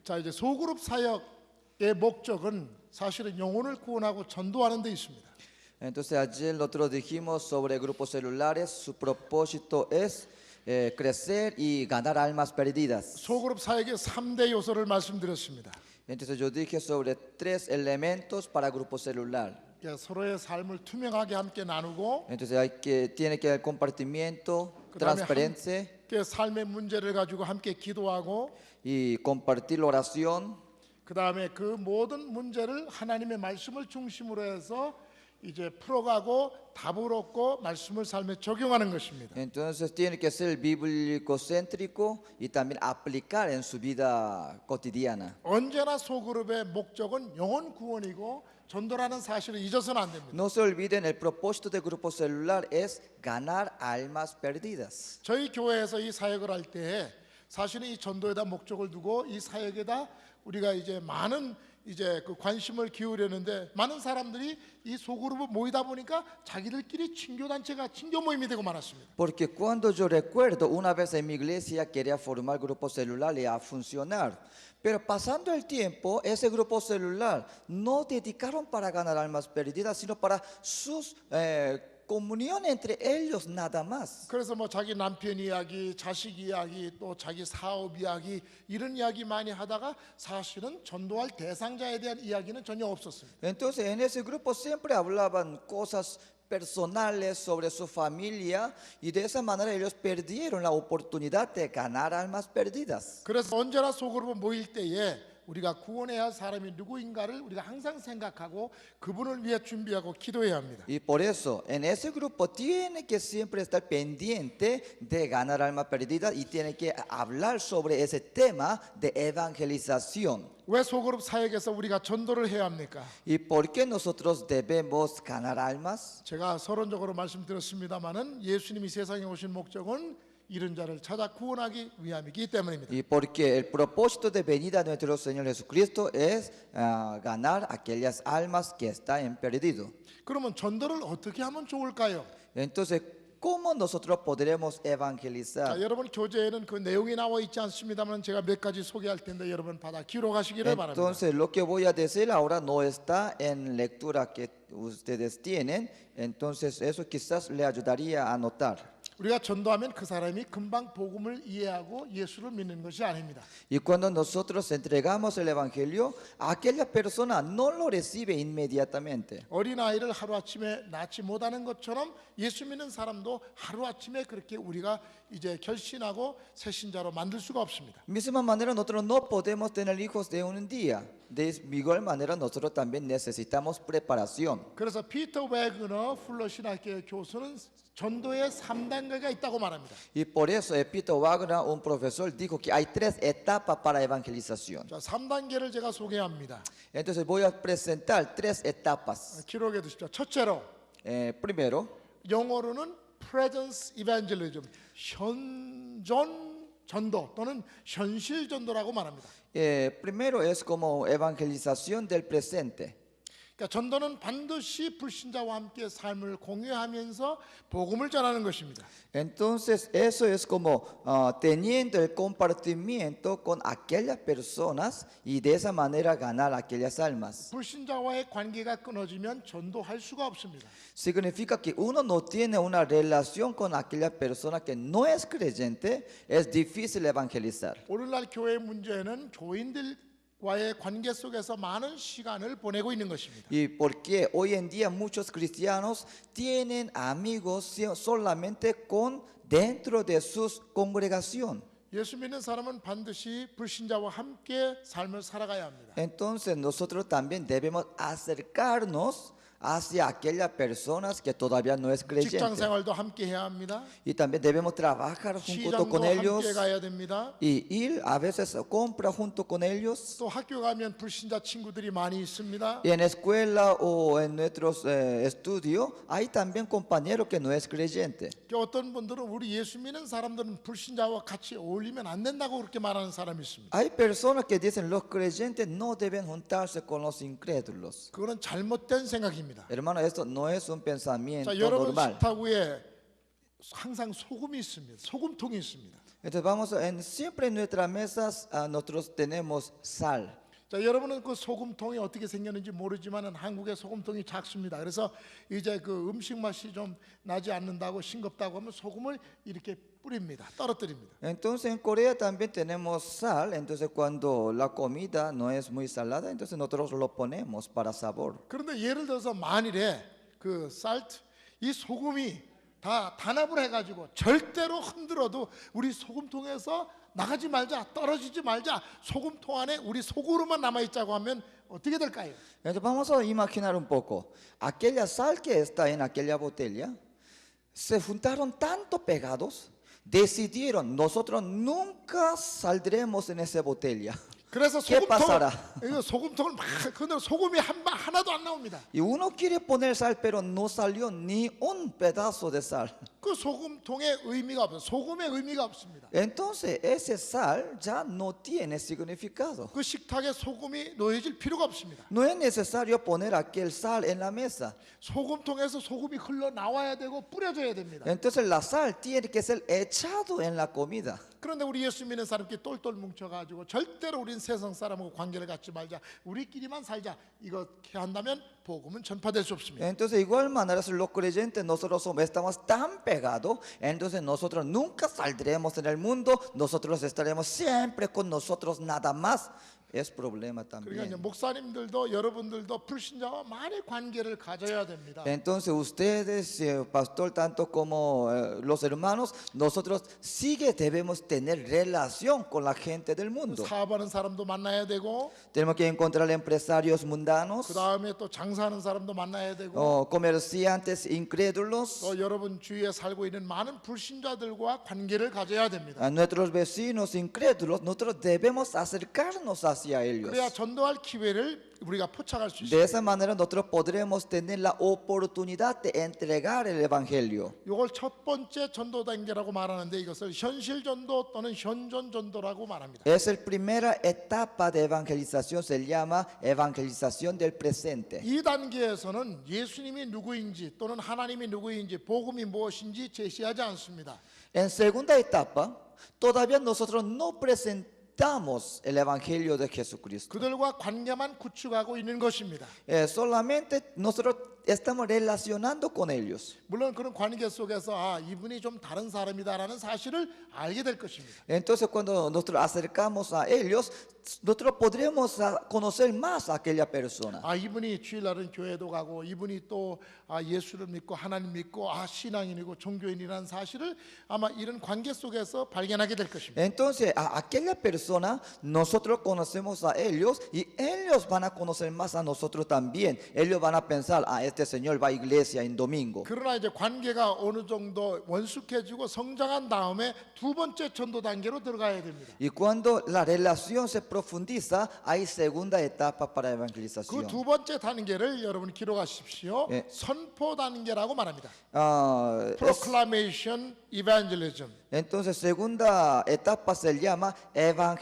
자, 이제 소그룹 사역의 목적은 사실은 영혼을 구원하고 전도하는 데 있습니다. Entonces ayer nosotros dijimos sobre grupos celulares, su propósito es crecer y ganar almas perdidas. 소그룹 사역의 3대 요소를 말씀드렸습니다. Entonces yo dije sobre 3 elementos para grupo celular. 서로의 삶을 투명하게 함께 나누고 Entonces tiene que haber compartimiento, 그다음에 transparencia 함께 삶의 문제를 가지고 함께 기도하고 y compartir la oración. 그다음에 그 모든 문제를 하나님의 말씀을 중심으로 해서 이제 풀어가고 답을 얻고 말씀을 삶에 적용하는 것입니다. Entonces tiene que ser bíblico-céntrico y también aplicar en su vida cotidiana. 언제나 소그룹의 목적은 영혼 구원이고 전도라는 사실을 잊어서는 안 됩니다. No se olviden, el propósito del grupo celular es ganar almas perdidas. 저희 교회에서 이 사역을 할 때 사실은 이 전도에다 목적을 두고 이 사역에다 우리가 이제 많은 이제 그 관심을 기울였는데 많은 사람들이 이 소그룹을 모이다 보니까 자기들끼리 친교 단체가 친교 모임이 되고 말았습니다. Porque cuando yo recuerdo, una vez en mi iglesia quería formar grupo celular y a funcionar. Pero pasando el tiempo, ese grupo celular no dedicaron para ganar almas perdidas, sino para sus comunión entre ellos nada más. 그래서 뭐 자기 남편 이야기, 자식 이야기, 또 자기 사업 이야기 이런 이야기 많이 하다가 사실은 전도할 대상자에 대한 이야기는 전혀 없었습니다. Entonces en ese grupo siempre hablaban cosas personales sobre su familia y de esa manera ellos perdieron la oportunidad de ganar almas perdidas. 그래서 언제나 소그룹을 모일 때에 우리가 구원해야 할 사람이 누구인가를 우리가 항상 생각하고 그분을 위해 준비하고 기도해야 합니다. Y por eso en ese grupo tiene que siempre estar pendiente de ganar almas perdidas y tiene que hablar sobre ese tema de evangelización. 왜 소그룹 사역에서 우리가 전도를 해야 합니까? ¿Y por qué nosotros debemos ganar almas? 제가 서론적으로 말씀드렸습니다마는 예수님이 세상에 오신 목적은 이런 자를 찾아 구원하기 위함이기 때문입니다. Y porque el propósito de venida de nuestro Señor Jesucristo es ganar aquellas almas que están perdidas. 그러면 전도를 어떻게 하면 좋을까요? Entonces, ¿cómo nosotros podremos evangelizar? 자, 여러분 교재에는 그 내용이 나와 있지 않습니다만 제가 몇 가지 소개할 텐데 여러분 받아 기록하시기를 바랍니다. Entonces, lo que voy a decir ahora no está en lectura que ustedes tienen. Entonces, eso quizás le ayudaría a anotar. 우리가 전도하면 그 사람이 금방 복음을 이해하고 예수를 믿는 것이 아닙니다. Y cuando nosotros entregamos el evangelio, aquella persona no lo recibe inmediatamente. 어린아이를 하루아침에 낳지 못하는 것처럼 예수 믿는 사람도 하루아침에 그렇게 우리가 이제 결신하고 새신자로 만들 수가 없습니다. Misma manera, nosotros no podemos tener hijos de un día. De igual manera, nosotros también necesitamos preparación. 그래서 피터 베그너 풀러 신학교의 교수는 전도의 3단계가 있다고 말합니다. Y por eso Peter Wagner, un profesor, dijo que hay 3 etapas para evangelización. 자, 3단계를 제가 소개합니다. Entonces voy a presentar 3 etapas. 기록해 두십시오. 첫째로 Primero, 영어로는 presence evangelism, 현존 전도 또는 현실 전도라고 말합니다. primero es como evangelización del presente. 그러니까 전도는 반드시 불신자와 함께 삶을 공유하면서 복음을 전하는 것입니다. Entonces eso es como teniendo el compartimiento con aquellas personas y de esa manera ganar aquellas almas. 불신자와의 관계가 끊어지면 전도할 수가 없습니다. Significa que uno no tiene una relación con aquella persona que no es creyente, es difícil evangelizar. 오늘날 교회의 문제는 교인들과의 관계 속에서 많은 시간을 보내고 있는 것입니다. Y porque hoy en día muchos cristianos tienen amigos solamente dentro de su congregación. 예수 믿는 사람은 반드시 불신자와 함께 삶을 살아가야 합니다. Entonces nosotros también debemos acercarnos hacia aquellas personas que todavía no es 직장 creyente. 생활도 함께 해야 합니다. Y también debemos trabajar junto 시장도 con ellos 함께 가야 됩니다. y ir a veces a comprar junto con ellos. 또 학교 가면 불신자 친구들이 많이 있습니다. Y en escuela o en nuestros estudios hay también compañeros que no es creyente. 어떤 분들은 우리 예수 믿는 사람들은 불신자와 같이 어울리면 안 된다고 그렇게 말하는 사람이 있습니다. Hay personas que dicen los creyentes no deben juntarse con los incrédulos. 그거는 잘못된 생각입니다. Hermano, esto no es un pensamiento 자, 여러분 normal. 식탁 위에 항상 소금이 있습니다. 소금통이 있습니다. Entonces siempre en nuestras mesas nosotros tenemos sal. 자, 여러분은 그 소금통이 어떻게 생겼는지 모르지만은 한국의 소금통이 작습니다. 그래서 이제 그 음식 맛이 좀 나지 않는다고 싱겁다고 하면 소금을 이렇게 뿌립니다. 떨어뜨립니다. Entonces en Corea también tenemos sal, entonces cuando la comida no es muy salada, entonces nosotros lo ponemos para sabor. 그런데 예를 들어서 만일에 그 salt 이 소금이 다 단합을 해가지고 절대로 흔들어도 우리 소금통에서 나가지 말자, 떨어지지 말자, 소금통 안에 우리 속으로만 남아 있자고 하면 어떻게 될까요? Entonces vamos a imaginar un poco, aquella sal que está en aquella botella, se juntaron tanto pegados, decidieron, nosotros nunca saldremos en esa botella. 그래서 ¿Qué pasará? 소금통을 막 흔들어 소금이 하나도 안 나옵니다. Y uno quiere poner sal, pero no salió ni un pedazo de sal. 그 소금통의 의미가 없어요. 소금의 의미가 없습니다. Entonces ese sal ya no tiene significado. 그 식탁에 소금이 놓여질 필요가 없습니다. No es necesario poner aquel sal en la mesa. 소금통에서 소금이 흘러 나와야 되고 뿌려져야 됩니다. Entonces la sal tiene que ser echado en la comida. 그런데 우리 예수 믿는 사람끼리 똘똘 뭉쳐가지고 절대로 우린 세상 사람하고 관계를 갖지 말자, 우리끼리만 살자, 이렇게 한다면 복음은 전파될 수 없습니다. Entonces de igual manera si los creyentes nosotros estamos tan pegados, entonces nosotros nunca saldremos en el mundo, nosotros estaremos siempre con nosotros nada más. Es problema 그러니까 이제 también. 목사님들도 여러분들도 불신자와 많이 관계를 가져야 됩니다. Entonces ustedes, pastor, tanto como los hermanos, nosotros debemos tener relación con la gente del mundo. 사업하는 사람도 만나야 되고, Tenemos que encontrar empresarios mundanos, 그 다음에 또 장사하는 사람도 만나야 되고, comerciantes incrédulos, 또 여러분 주위에 살고 있는 많은 불신자들과 관계를 가져야 됩니다. a nuestros vecinos incrédulos. Nosotros debemos acercarnos hacia ellos. 그래야 전도할 기회를 우리가 포착할 수 De 있습니다. esa manera nosotros podremos tener la oportunidad de entregar el evangelio. 이걸 첫 번째 전도 단계라고 말하는데 이것을 현실 전도 또는 현존 전도라고 말합니다. Es la primera etapa de evangelización, se llama evangelización del presente. 이 단계에서는 예수님이 누구인지 또는 하나님이 누구인지 복음이 무엇인지 제시하지 않습니다. En segunda etapa, todavía nosotros no presentamos el evangelio de Jesucristo. 그들과 관계만 구축하고 있는 것입니다. Solamente nosotros estamos relacionando con ellos. 물론 그런 관계 속에서 아, 이분이 좀 다른 사람이다라는 사실을 알게 될 것입니다. Entonces cuando nosotros acercamos a ellos, nosotros podremos conocer más a aquella persona. 아, 이분이 주일날은 교회도 가고 이분이 또 아, 예수를 믿고 하나님 믿고 아, 신앙인이고 종교인이라는 사실을 아마 이런 관계 속에서 발견하게 될 것입니다. Entonces a aquella persona nosotros conocemos a ellos y ellos van a conocer más a nosotros también. Ellos van a pensar, este señor va a iglesia en domingo. 그러나 이제 관계가 어느 정도 원숙해지고 성장한 다음에 두 번째 전도 단계로 들어가야 됩니다. Y cuando la relación se profundiza, hay segunda etapa para 그 evangelización. 두 번째 단계를 여러분 기록하십시오. 예. 선포 단계라고 말합니다. Ah, Proclamation Evangelism. entonces segunda etapa se llama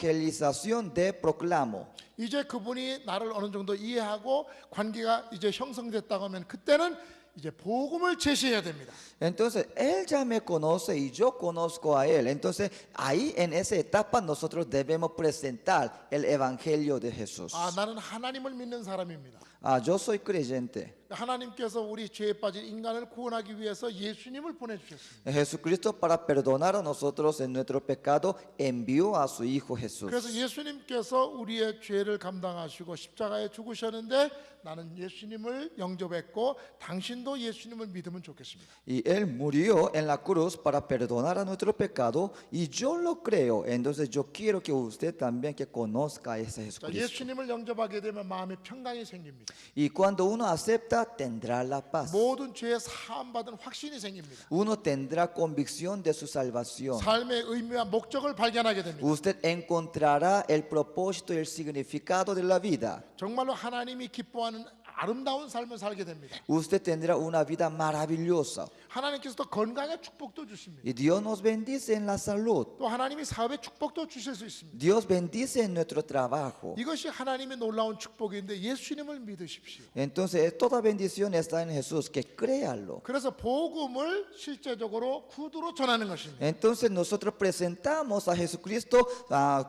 evangelización de proclamo. 이제 그분이 나를 어느 정도 이해하고 관계가 이제 형성됐다고 하면 그때는 이제 복음을 제시해야 됩니다. Entonces, él ya me conoce y yo conozco a él. Entonces, ahí en esa etapa nosotros debemos presentar el evangelio de Jesús. 아, 나는 하나님을 믿는 사람입니다. Yo soy creyente. 하나님께서 우리 죄에 빠진 인간을 구원하기 위해서 예수님을 보내주셨습니다. Jesucristo, para perdonar a nosotros en nuestro pecado, envió a su Hijo Jesús. 그래서 예수님께서 우리의 죄를 감당하시고 십자가에 죽으셨는데 나는 예수님을 영접했고 당신도 예수님을 믿으면 좋겠습니다. Y él murió en la cruz para perdonar a nuestro pecado y yo lo creo. Entonces yo quiero que usted también que conozca a ese 자, Jesucristo. 예수님을 영접하게 되면 마음에 평강이 생깁니다. Y cuando uno acepta, tendrá la paz. 모든 죄에 사함받은 확신이 생깁니다. Uno tendrá convicción de su salvación. 삶의 의미와 목적을 발견하게 됩니다. Usted encontrará el propósito y el significado de la vida. 정말로 하나님이 기뻐하는 아름다운 삶을 살게 됩니다. Usted tendrá una vida maravillosa. 하나님께서도 건강의 축복도 주십니다. Y Dios nos bendice en la salud. 또 하나님이 사업의 축복도 주실 수 있습니다. Dios bendice en nuestro trabajo. 이것이 하나님의 놀라운 축복인데 예수님을 믿으십시오. Entonces, toda bendición está en Jesús, que créalo. 그래서 복음을 실제적으로 구두로 전하는 것입니다. Entonces, nosotros presentamos a Jesucristo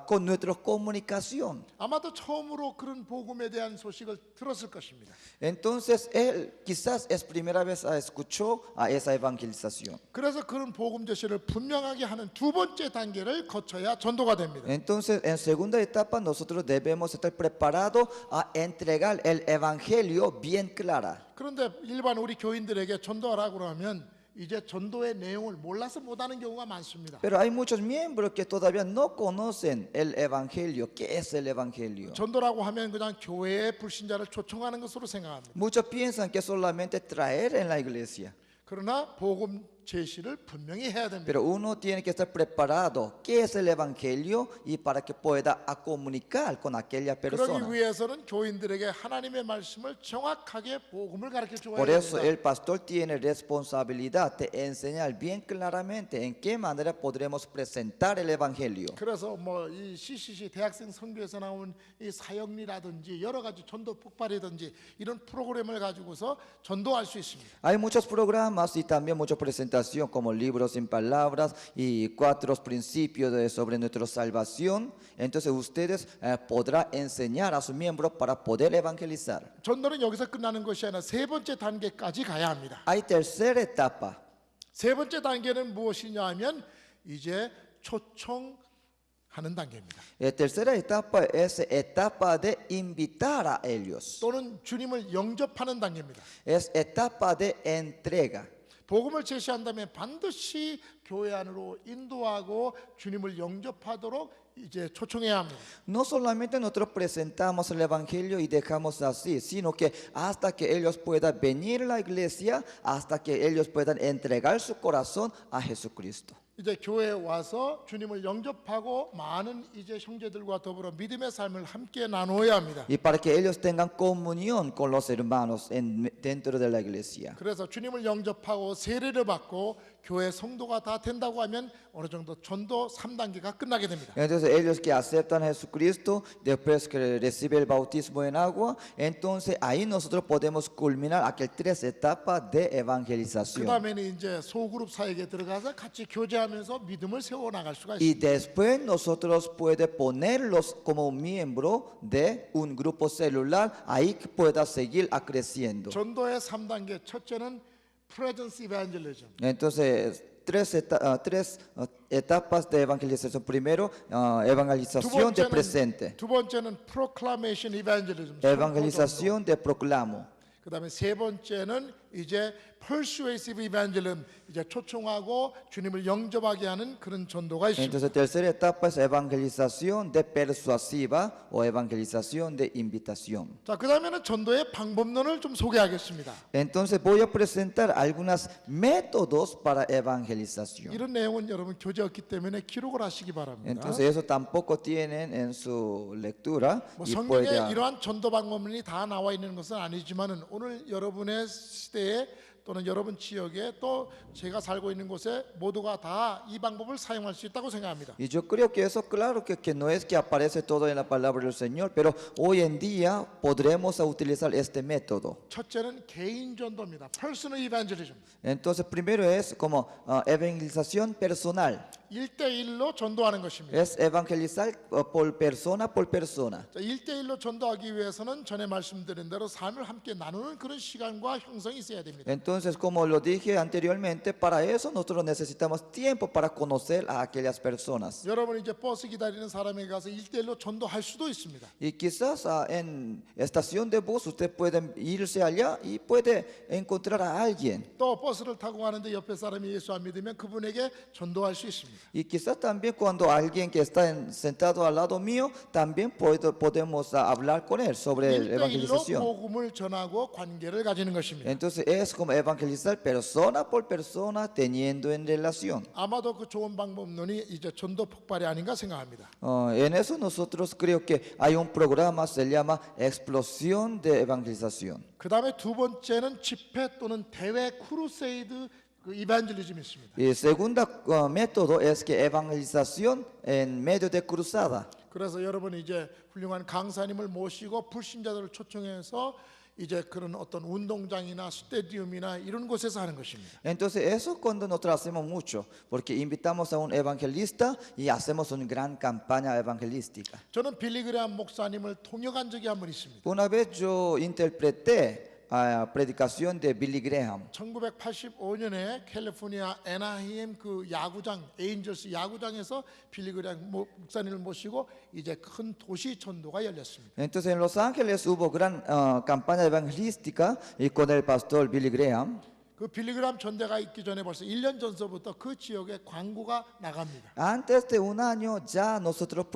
con nuestra comunicación. 아마도 처음으로 그런 복음에 대한 소식을 들었을 것입니다. Entonces, él quizás es primera vez escuchó a esa evangelización. 그래서 그런 복음 제시를 분명하게 하는 두 번째 단계를 거쳐야 전도가 됩니다. Entonces, en segunda etapa, nosotros debemos estar preparados a entregar el evangelio bien clara. 그런데 일반 우리 교인들에게 전도하라고 하면 이제 전도의 내용을 몰라서 못하는 경우가 많습니다. Pero hay muchos miembros que todavía no conocen el evangelio. ¿Qué es el evangelio? 전도라고 하면 그냥 교회의 불신자를 초청하는 것으로 생각합니다. Muchos piensan que solamente traer en la iglesia. 그러나 복음 제시를 분명히 해야 됩니다. Pero uno tiene que estar preparado. ¿Qué es el evangelio? Y para que pueda comunicar con aquella persona. 그러기 위해서는 교인들에게 하나님의 말씀을 정확하게 복음을 가르쳐 주어야 Por eso 됩니다. el pastor tiene responsabilidad de enseñar bien claramente en qué manera podremos presentar el evangelio. 그래서 뭐 이 CCC 대학생 선교에서 나온 이 사역리라든지 여러 가지 전도 폭발이든지 이런 프로그램을 가지고서 전도할 수 있습니다. Hay muchos programas y también muchas presentaciones como libros sin palabras y 4 principios sobre nuestra salvación. Entonces ustedes podrán enseñar a sus miembros para poder evangelizar. 전도는 여기서 끝나는 것이 아니라 세 번째 단계까지 가야 합니다. Hay tercera etapa. 세 번째 단계는 무엇이냐 하면 이제 초청하는 단계입니다. La tercera etapa es etapa de invitar a ellos. 또는 주님을 영접하는 단계입니다. Es etapa de entrega. 복음을 제시한다면 반드시 교회 안으로 인도하고 주님을 영접하도록 이제 초청해야 합니다. No solamente nosotros presentamos el evangelio y dejamos así, sino que hasta que ellos puedan venir a la iglesia, hasta que ellos puedan entregar su corazón a Jesucristo. 이제 교회에 와서 주님을 영접하고 많은 이제 형제들과 더불어 믿음의 삶을 함께 나누어야 합니다. Y para que ellos tengan comunión con los hermanos dentro de la iglesia. 그래서 주님을 영접하고 세례를 받고 교회 성도가 다 된다고 하면 어느 정도 전도 3단계가 끝나게 됩니다. Entonces ellos que aceptan a Jesucristo, después que reciben el bautismo en agua, entonces ahí nosotros podemos culminar aquel 3 etapas de evangelización. 그다음에는 이제 소그룹 사역에 들어가서 같이 교제하면서 믿음을 세워 나갈 수가 Y 있습니다. después nosotros podemos ponerlos como miembro de un grupo celular, ahí que pueda seguir creciendo. 전도의 3단계 첫째는 presence evangelism. Entonces, tres etapas de evangelización. Primero, evangelización de presente. 두 번째는 proclamation evangelism. Evangelización de proclamo. 그다음에 세 번째는 이제 persuasive evangelism, 이제 초청하고 주님을 영접하게 하는 그런 전도가 있습니다. Entonces, tercera etapa es evangelización de persuasiva o evangelización de invitación. 자, 그다음에는 전도의 방법론을 좀 소개하겠습니다. Entonces, voy a presentar algunos métodos para evangelización. 이런 내용은 여러분 교재 없기 때문에 기록을 하시기 바랍니다. Entonces, eso tampoco tienen en su lectura. 뭐 Y 성경에 puede, 이러한 전도 방법론이 다 나와 있는 것은 아니지만은 오늘 여러분의 시대에 또는 여러분 지역에 또 제가 살고 있는 곳에 모두가 다 이 방법을 사용할 수 있다고 생각합니다. Y yo creo que eso, claro, que no es que aparece todo en la palabra del Señor, pero hoy en día podremos utilizar este método. 첫째는 개인 전도입니다. Personal evangelism. Entonces, primero es como evangelización personal. 1대1로 전도하는 것입니다. Es evangelizar por persona por persona. 자, 1대1로 전도하기 위해서는 전에 말씀드린 대로 삶을 함께 나누는 그런 시간과 형성이 있어야 됩니다. Entonces, como lo dije anteriormente, para eso nosotros necesitamos tiempo para conocer a aquellas personas. 여러분 이제 버스 기다리는 사람에게 가서 1대1로 전도할 수도 있습니다. Y quizás en estación de bus usted puede irse allá y puede encontrar a alguien. 또 버스를 타고 가는데 옆에 사람이 예수 안 믿으면 그분에게 전도할 수 있습니다. Y quizás también cuando alguien que está sentado al lado mío, también podemos hablar con él sobre la 1대1로 evangelización. 복음을 전하고 관계를 가지는 것입니다. Entonces Entonces es como evangelizar persona por persona teniendo en relación. 아마도 그 좋은 방법론이 이제 전도 폭발이 아닌가 생각합니다. En eso nosotros creo que hay un programa, se llama Explosión de Evangelización. 그 다음에 두 번째는 집회 또는 대회 크루세이드 그 이반젤리즘이 있습니다. Y el segundo método es que evangelización en medio de cruzada. 그래서 여러분이 이제 훌륭한 강사님을 모시고 불신자들을 초청해서 이제 그런 어떤 운동장이나 스테디움이나 이런 곳에서 하는 것입니다. Entonces eso cuando nosotros hacemos mucho, porque invitamos a un evangelista y hacemos una gran campaña evangelística. 저는 빌리그레함 목사님을 통역한 적이 한 번 있습니다. Una vez yo interpreté la predicación de Billy Graham. 1985년에 캘리포니아 애나히임 그 야구장 에인절스 야구장에서 빌리그레함 목사님을 모시고 이제 큰 도시 전도가 열렸습니다. Entonces en Los Ángeles hubo gran campaña evangelística y con el pastor Billy Graham. 그 빌리그레함 전대가 있기 전에 벌써 1년 전서부터 그 지역에 광고가 나갑니다. Antes de un año ya nosotros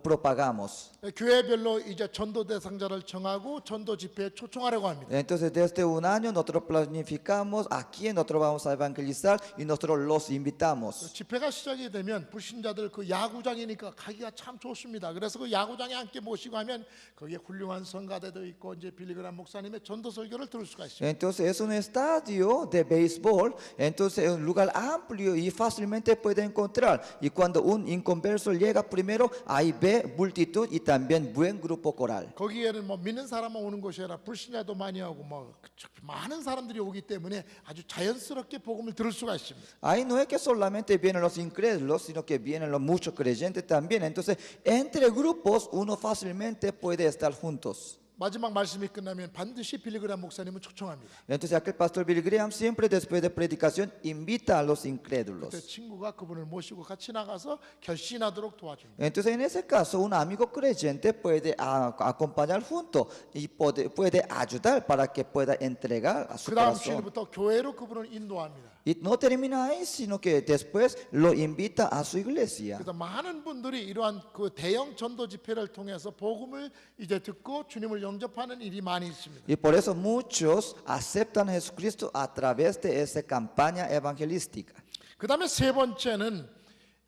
propagamos. 교회별로 이제 전도 대상자를 정하고 전도 집회에 초청하려고 합니다. Entonces desde un año nosotros planificamos a quién nosotros vamos a evangelizar y nosotros los invitamos. 집회가 시작이 되면 불신자들 그 야구장이니까 가기가 참 좋습니다. 그래서 그 야구장에 함께 모시고 하면 거기에 훌륭한 성가대도 있고 이제 빌리그레함 목사님의 전도 설교를 들을 수가 있습니다. Entonces es un estadio de béisbol, entonces es un lugar amplio y fácilmente puede encontrar. Y cuando un inconverso llega primero, ahí ve multitud y también buen grupo coral. 거기에는 뭐 믿는 사람만 오는 곳이 아니라 불신자도 많이 오고 뭐 많은 사람들이 오기 때문에 아주 자연스럽게 복음을 들을 수가 있습니다. Ahí no es que solamente vienen los incrédulos, sino que vienen los muchos creyentes también. Entonces, entre grupos uno fácilmente puede estar juntos. 마지막 말씀이 끝나면 반드시 빌리그레함 목사님은 초청합니다. Entonces, aquel pastor Billy Graham siempre después de predicación invita a los 그때 incrédulos. 친구가 그분을 모시고 같이 나가서 결신하도록 도와줍니다. Entonces, en ese caso, un amigo creyente puede acompañar junto y puede ayudar para que pueda entregar a su 그 다음 corazón. 주일부터 교회로 그분을 인도합니다. Y no termina ahí, sino que después lo invita a su iglesia. 그래서 많은 분들이 이러한 그 대형 전도 집회를 통해서 복음을 이제 듣고 주님을 영접하는 일이 많이 있습니다. Y por eso muchos aceptan a Jesucristo a través de esa campaña evangelística. 그 다음에 세 번째는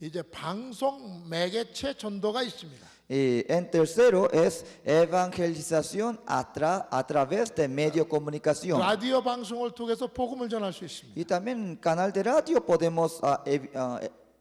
이제 방송 매개체 전도가 있습니다. Y en tercero es evangelización a través de medio de comunicación. 라디오 방송을 통해서 복음을 전할 수 있습니다. Y también en canal de radio podemos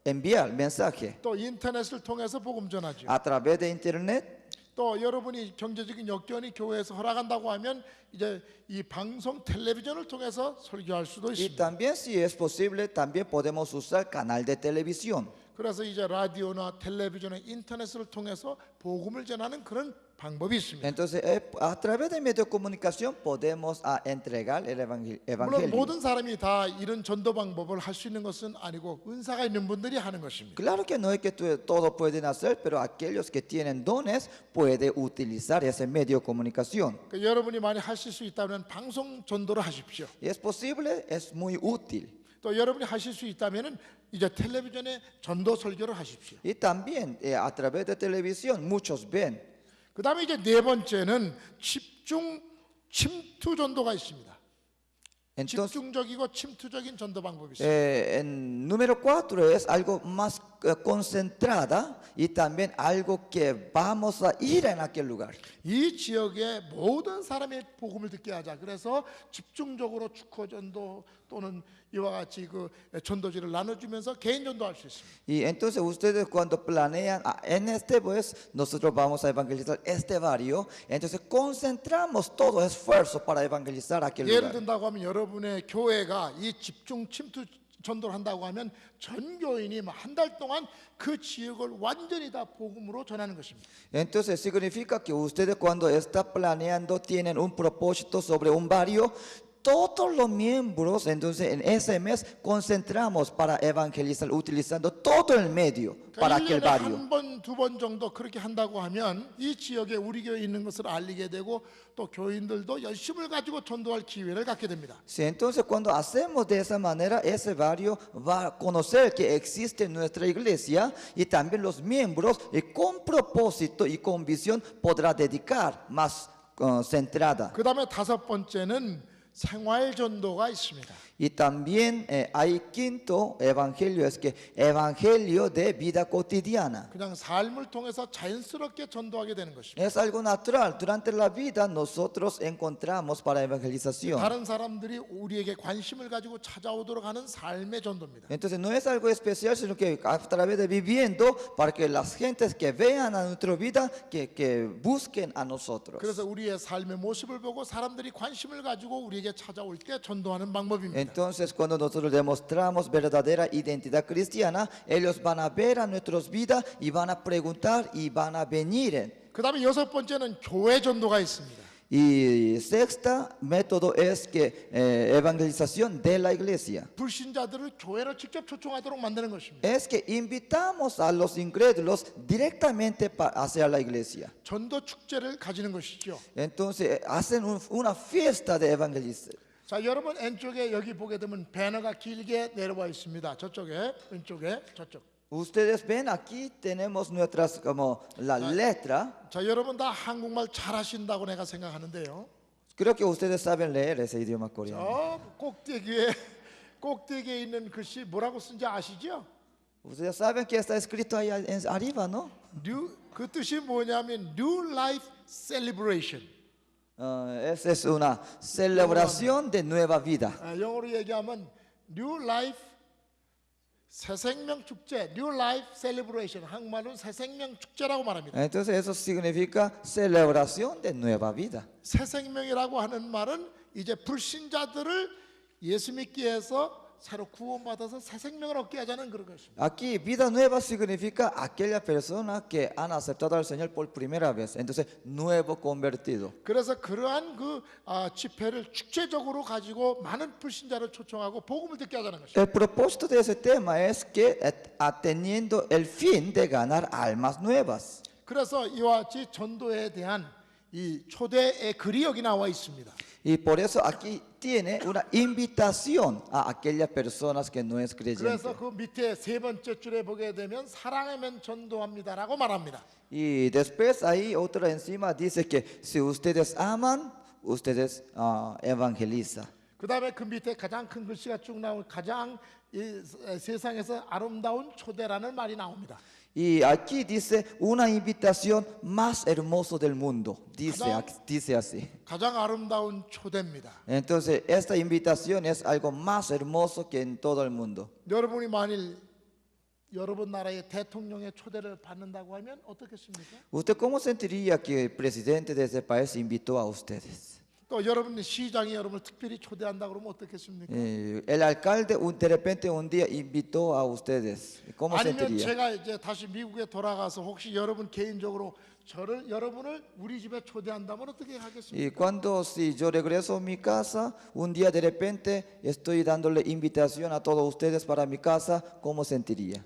enviar mensaje 또 인터넷을 통해서 복음 전하죠. a través de internet. 또 여러분이 경제적인 여건이 교회에서 허락한다고 하면 이제 이 방송 텔레비전을 통해서 설교할 수도 Y 있습니다. también si es posible también podemos usar canal de televisión. 그래서 이제 라디오나 텔레비전의 인터넷을 통해서 복음을 전하는 그런 방법이 있습니다. Entonces a través de medio de comunicación podemos entregar el 물론 evangelio. 모든 사람이 다 이런 전도 방법을 할 수 있는 것은 아니고 은사가 있는 분들이 하는 것입니다. Claro que no es que todos pueden hacer, pero aquellos que tienen dones pueden utilizar ese medio de comunicación. 그러니까 여러분이 많이 하실 수 있다면 방송 전도를 하십시오. Y es posible, es muy útil. 또 여러분이 하실 수 있다면은 이제 텔레비전에 전도 설교를 하십시오. Y también a través de televisión muchos ven. 그다음에 이제 네 번째는 집중 침투 전도가 있습니다. Entonces, 집중적이고 침투적인 전도 방법이 있습니다. en número 4 es algo más concentrada y también algo que vamos a ir en aquel lugar. 이 지역의 모든 사람의 복음을 듣게 하자. 그래서 집중적으로 축호 전도 또는 이와 같이 그 전도지를 나눠주면서 개인 전도할 수 있습니다. Y entonces ustedes cuando planean, en este pues nosotros vamos a evangelizar este barrio, entonces concentramos todo esfuerzo para evangelizar aquel 예를 lugar. 든다고 하면 여러분의 교회가 이 집중 침투 전도를 한다고 하면 전 교인이 한 달 동안 그 지역을 완전히 다 복음으로 전하는 것입니다. Entonces significa que ustedes cuando están planeando tienen un propósito sobre un barrio. Todos los miembros, entonces en ese mes concentramos para evangelizar utilizando todo el medio para aquel 1년에 barrio. 한 번, 두 번 정도 그렇게 한다고 하면 이 지역에 우리 교회 있는 것을 알리게 되고 또 교인들도 열심을 가지고 전도할 기회를 갖게 됩니다. Sí, entonces cuando hacemos de esa manera, ese barrio va a conocer que existe nuestra iglesia y también los miembros y con propósito y con visión podrá dedicar más centrada. 그 다음에 다섯 번째는 생활 전도가 있습니다. Y también hay quinto evangelio, es que evangelio de vida cotidiana. 그냥 삶을 통해서 자연스럽게 전도하게 되는 것입니다. Es algo natural. Durante la vida nosotros encontramos para evangelización. 다른 사람들이 우리에게 관심을 가지고 찾아오도록 하는 삶의 전도입니다. Entonces no es algo especial, sino que a través de viviendo para que las gentes que vean a nuestra vida, que busquen a nosotros. 그래서 우리의 삶의 모습을 보고 사람들이 관심을 가지고 우리에게 찾아올 때 전도하는 방법입니다. Entonces cuando nosotros demostramos verdadera identidad cristiana, ellos van a ver a nuestras vidas y van a preguntar y van a venir. 그다음에 여섯 번째는 교회 전도가 있습니다. Y sexta método es que evangelización de la iglesia. 불신자들을 교회로 직접 초청하도록 만드는 것입니다. Es que invitamos a los incrédulos directamente hacia la iglesia. 전도 축제를 가지는 것이죠. Entonces hacen una fiesta de evangelización. 자, 여러분 왼쪽에 여기 보게 되면 배너가 길게 내려와 있습니다. 저쪽에 왼쪽에 저쪽. Ustedes ven aquí tenemos nuestras como la letra. 자, 여러분 다 한국말 잘하신다고 내가 생각하는데요. Creo que ustedes saben leer ese idioma coreano. 꼭대기에 있는 글씨 뭐라고 쓴지 아시죠? Ustedes saben que está escrito ahí arriba, ¿no? 그 뜻이 뭐냐면 New Life Celebration. Esa es una celebración de nueva vida. 영어로 얘기하면 New Life 새 생명 축제, New Life Celebration. 한국말로 새 생명 축제라고 말합니다. Entonces eso significa celebración de nueva vida. 새 생명이라고 하는 말은 이제 불신자들을 예수 믿게 해서 새로 구원받아서 새 생명을 얻게 하자는 그런 것입니다. Aquí vida nueva significa aquella persona que han aceptado al Señor por primera vez. Entonces nuevo convertido. 그래서 그러한 그 집회를 축제적으로 가지고 많은 불신자를 초청하고 복음을 듣게 하자는 것입니다. El propósito de ese tema es que teniendo el fin de ganar almas nuevas. 그래서 이와 같이 전도에 대한 이 초대의 글이 여기 나와 있습니다. Y por eso aquí tiene una invitación a aquellas personas que no es creyente. 그래서 그 밑에 세 번째 줄에 보게 되면 사랑하면 전도합니다라고 말합니다. Y después ahí otra encima dice que si ustedes aman, ustedes evangelizan. 그다음에 그 밑에 가장 큰 글씨가 쭉 나온 가장 이 세상에서 아름다운 초대라는 말이 나옵니다. Y aquí dice una invitación más hermosa del mundo. Dice así. 가장 아름다운 초대입니다. Entonces esta invitación es algo más hermoso que en todo el mundo. 여러분이 만일 여러분 나라의 대통령의 초대를 받는다고 하면 어떻겠습니까? ¿Usted cómo sentiría que el presidente de ese país invitó a ustedes? 또 여러분 시장이 여러분을 특별히 초대한다고 그러면 어떻겠습니까? El alcalde de repente un día invitó a ustedes. ¿Cómo 아니면 sentiría? 제가 이제 다시 미국에 돌아가서 혹시 여러분 개인적으로 여러분을 우리 집에 초대한다면 어떻게 하겠습니까? Y cuando si yo regreso a mi casa, un día de repente estoy dándole invitación a todos ustedes para mi casa, ¿cómo sentiría?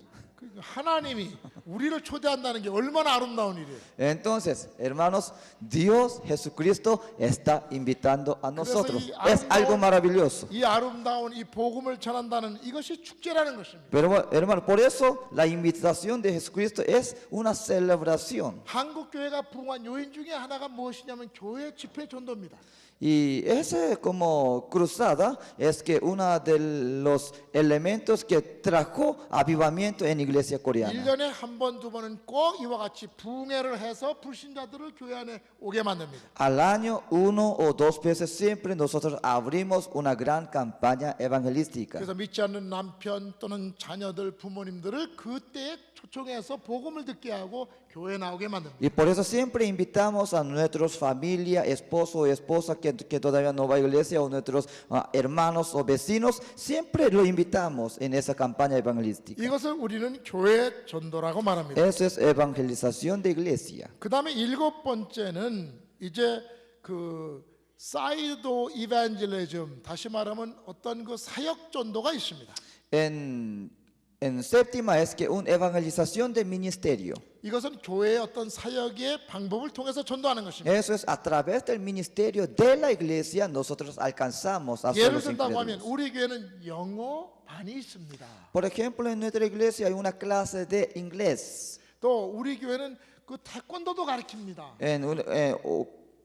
하나님이 우리를 초대한다는 게 얼마나 아름다운 일이에요. Entonces, hermanos, Dios Jesucristo está invitando a nosotros. Es algo maravilloso. 이 아름다운 이 복음을 전한다는 이것이 축제라는 것입니다. Pero hermano, por eso la invitación de Jesucristo es una celebración. 한국 교회가 부흥한 요인 중에 하나가 무엇이냐면 교회 집회 전도입니다. Y ese como cruzada es que uno de los elementos que trajo avivamiento en iglesia coreana. 1년에 한 번, 두 번은 꼭 이와 같이 부흥회를 해서 불신자들을 교회 안에 오게 만듭니다. Al año 1 o 2 veces siempre nosotros abrimos una gran campaña evangelística. 그래서 믿지 않는 남편 또는 자녀들, 부모님들을 그때에 초청해서 복음을 듣게 하고 교회에 나오게 만듭니다. Y por eso siempre invitamos a nuestros familia, esposo o esposa que todavía no va a iglesia, o nuestros hermanos o vecinos, siempre lo invitamos en esa campaña evangelística. 이것을 우리는 교회 전도라고 말합니다. Eso es evangelización de iglesia. 그다음에 일곱 번째는 이제 그 사이도 이반젤리즘, 다시 말하면 어떤 그 사역 전도가 있습니다. En séptima es que una evangelización de ministerio. 이것은 교회의 어떤 사역의 방법을 통해서 전도하는 것입니다. Eso es a través del ministerio de la iglesia nosotros alcanzamos a 예를 los 든다고 하면 incrédulos. 우리 교회는 영어 반이 있습니다. Por ejemplo, en nuestra iglesia hay una clase de inglés. 또 우리 교회는 그 태권도도 가르칩니다.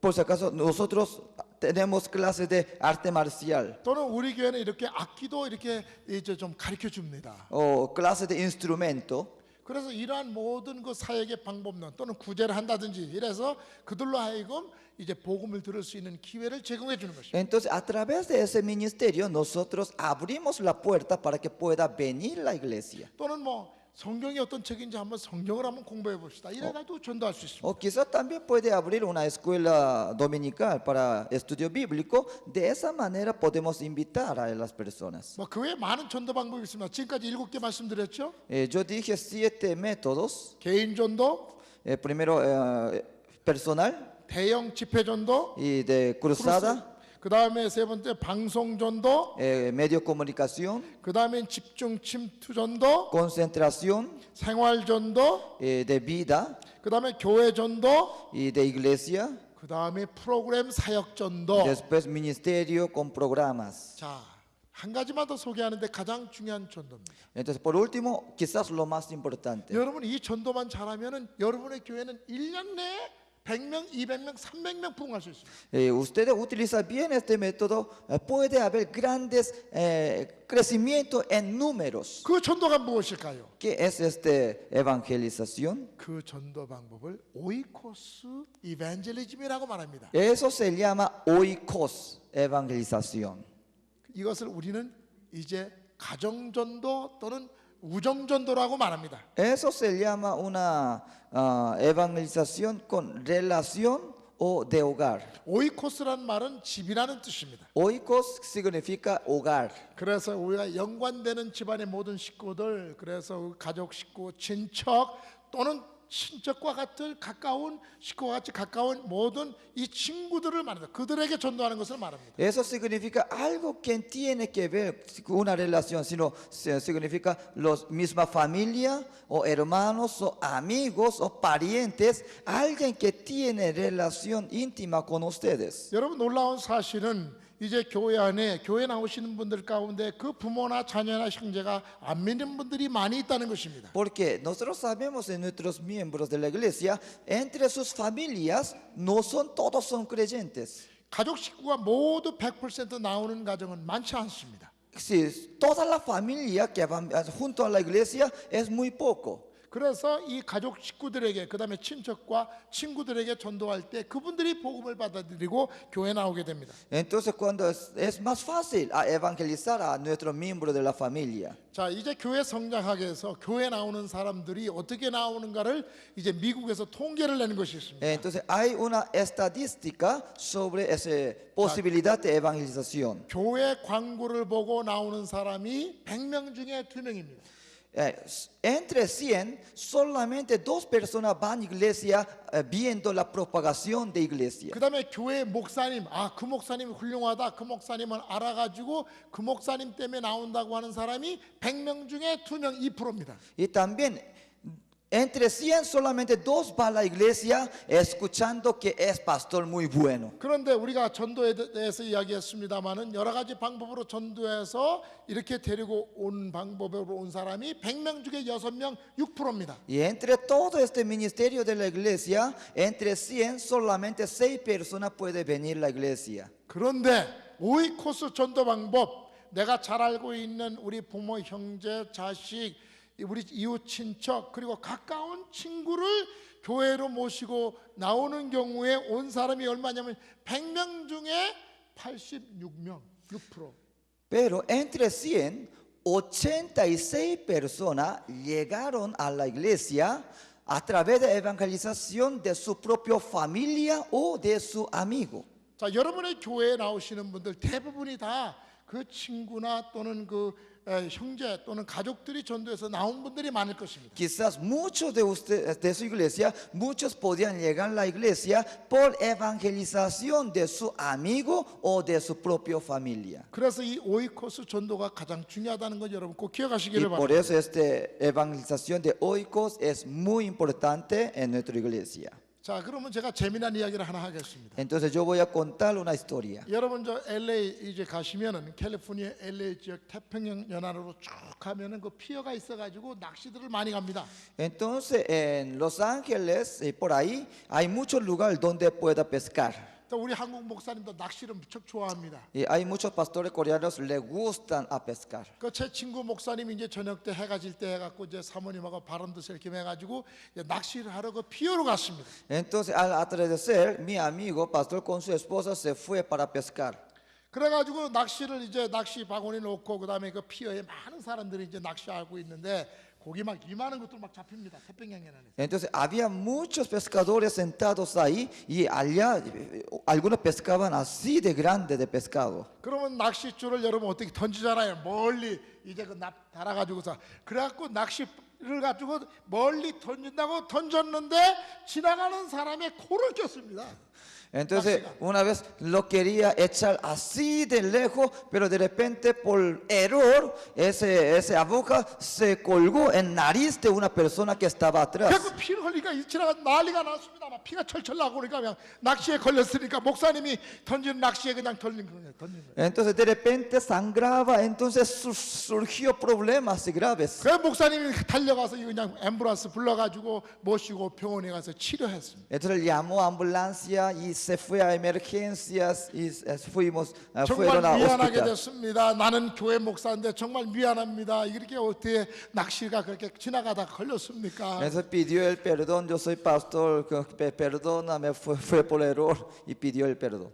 Por si acaso, nosotros tenemos clases de arte marcial 또는 우리 교회는 이렇게 악기도 이렇게 이제 좀 가르쳐 줍니다. o clases de instrumento. 그래서 이러한 모든 그 사역의 방법론 또는 구제를 한다든지 이래서 그들로 하여금 이제 복음을 들을 수 있는 기회를 제공해 주는 것입니다. Entonces, a través de ese ministerio, nosotros abrimos la puerta para que pueda venir la iglesia. 또는 뭐 성경이 어떤 책인지 한번 성경을 한번 공부해 봅시다. 이래가지고 전도할 수 있습니다. O quizás también puede abrir una escuela dominical para estudio bíblico. De esa manera podemos invitar a las personas. 뭐 그 외에 많은 전도 방법이 있습니다. 지금까지 7개 말씀드렸죠. Yo dije 7 métodos. 개인 전도, Primero, personal 대형 집회 전도, y de cruzada, 그 다음에 세 번째 방송 전도, medio comunicación, 그 다음에 집중 침투 전도, concentración 생활 전도, de vida 그 다음에 교회 전도, y de iglesia. 그 다음에 프로그램 사역 전도. Después ministerio con programas. 자, 한 가지만 더 소개하는데 가장 중요한 전도입니다. Entonces, por último, quizás lo más importante. 여러분 이 전도만 잘하면은 여러분의 교회는 1년 내에 100명, 200명, 300명 부흥할 수 있습니다. Usted utiliza bien este método, puede haber grandes crecimientos en números. 그 전도가 무엇일까요? ¿Qué es este evangelización? 그 전도 방법을 오이코스 이벤젤리즘이라고 말합니다. Eso se llama oikos evangelización. 이것을 우리는 이제 가정 전도 또는 우정 전도라고 말합니다. Eso se llama una evangelización con relación o de hogar. 오이코스란 말은 집이라는 뜻입니다. Oikos significa hogar. 그래서 우리가 연관되는 집안의 모든 식구들, 그래서 가족 식구, 친척 또는 친척과 같은 가까운 식구와 같이 가까운 모든 이 친구들을 말합니다. 그들에게 전도하는 것을 말합니다. Eso significa algo que tiene que ver con una relación, sino significa los misma familia o hermanos o amigos o parientes, alguien que tiene relación íntima con ustedes. 여러분 놀라운 사실은 이제 교회 안에 교회 나오시는 분들 가운데 그 부모나 자녀나 형제가 안 믿는 분들이 많이 있다는 것입니다. Porque nosotros sabemos en nuestros miembros de la iglesia, entre sus familias, no son todos son creyentes. 가족 식구가 모두 100% 나오는 가정은 많지 않습니다. Si toda la familia que van junto a la iglesia es muy poco. 그래서 이 가족 식구들에게 그다음에 친척과 친구들에게 전도할 때 그분들이 복음을 받아들이고 교회 나오게 됩니다. Entonces cuando es más fácil a evangelizar a nuestros miembros de la familia. 자, 이제 교회 성장하게 해서 교회 나오는 사람들이 어떻게 나오는가를 이제 미국에서 통계를 내는 것이 있습니다. Entonces hay una estadística sobre esa posibilidad de evangelización. 교회 광고를 보고 나오는 사람이 100명 중에 2명입니다. Entre 100, solamente 2 personas van a iglesia viendo la propagación de iglesia. 그다음에 교회 목사님, 그 목사님 훌륭하다. 그 목사님을 알아가지고 그 목사님 때문에 나온다고 하는 사람이 100명 중에 2명, 2%입니다. Y también entre 100 solamente 2 van a la iglesia escuchando que es pastor muy bueno. 그런데 우리가 전도에 대해서 이야기했습니다마는 여러 가지 방법으로 전도해서 이렇게 데리고 온 방법으로 온 사람이 100명 중에 6명, 6%입니다. Y entre todo este ministerio de la iglesia, entre 100 solamente 6 personas pueden venir a la iglesia. 그런데 오이코스 전도 방법, 내가 잘 알고 있는 우리 부모, 형제, 자식, 우리 이웃 친척 그리고 가까운 친구를 교회로 모시고 나오는 경우에 온 사람이 얼마냐면 100명 중에 86명, 6%. Pero entre 100, 86 personas llegaron a la iglesia a través de evangelización de su propia familia o de su amigo. 자, 여러분의 교회에 나오시는 분들 대부분이 다 그 친구나 또는 그 형제 또는 가족들이 전도해서 나온 분들이 많을 것입니다. Quizás muchos de ustedes, de su iglesia, muchos podían llegar a la iglesia por evangelización de su amigo o de su propia familia. 그래서 이 오이코스 전도가 가장 중요하다는 건 여러분 꼭 Y 기억하시기를 por 바랍니다. eso esta evangelización de oikos es muy importante en nuestra iglesia. 자, 그러면 제가 재미난 이야기를 하나 하겠습니다. Entonces yo voy a contar una historia. 여러분 저 LA 이제 가시면은 캘리포니아 LA 지역 태평양 연안으로 쭉 가면은 그 피어가 있어가지고 낚시들을 많이 갑니다. Entonces en Los Ángeles, por ahí, hay muchos lugares donde pueda pescar. 또 우리 한국 목사님도 낚시를 무척 좋아합니다. Y hay muchos pastores coreanos les gustan a pescar. 그 제 친구 목사님이 이제 저녁 때 해가 질 때 해갖고 이제 사모님하고 바람도 쐴 겸 해가지고 이제 낚시를 하러 그 피어로 갔습니다. Entonces al atardecer, mi amigo pastor con su esposa se fue para pescar. 그래가지고 낚시를 이제 낚시 바구니 놓고 그다음에 그 피어에 많은 사람들이 이제 낚시하고 있는데 고기 막 이만한 것들 막 잡힙니다. 태평양에는. Entonces había muchos pescadores sentados ahí y allá algunos pescaban así de grande de pescado. 그러면 낚싯줄을 여러분 어떻게 던지잖아요. 멀리 이제 그 달아가지고서 그래갖고 낚시를 가지고 멀리 던진다고 던졌는데 지나가는 사람의 코를 꼈습니다. Entonces una vez lo quería echar así de lejos, pero de repente por error esa boca se colgó en nariz de una persona que estaba atrás. 그래서 피를 흘리니까 지나가 난리가 났습니다. 막 피가 철철 나고 그러니까 그냥 낚시에 걸렸으니까 목사님이 던지는 낚시에 그냥 던진 거예요. Entonces de repente sangraba, entonces surgió problemas graves. 그 목사님이 달려가서 그냥 앰뷸런스 불러가지고 모시고 병원에 가서 치료했습니다. Entonces llamó a ambulancia y se fue a emergencias y fueron 정말 a 미안하게 hospital. 됐습니다. 나는 교회 목사인데 정말 미안합니다. 이렇게 어떻게 낚시가 그렇게 지나가다 걸렸습니까? Entonces pidió el perdón, yo soy pastor, perdóname, fue por error y pidió el perdón.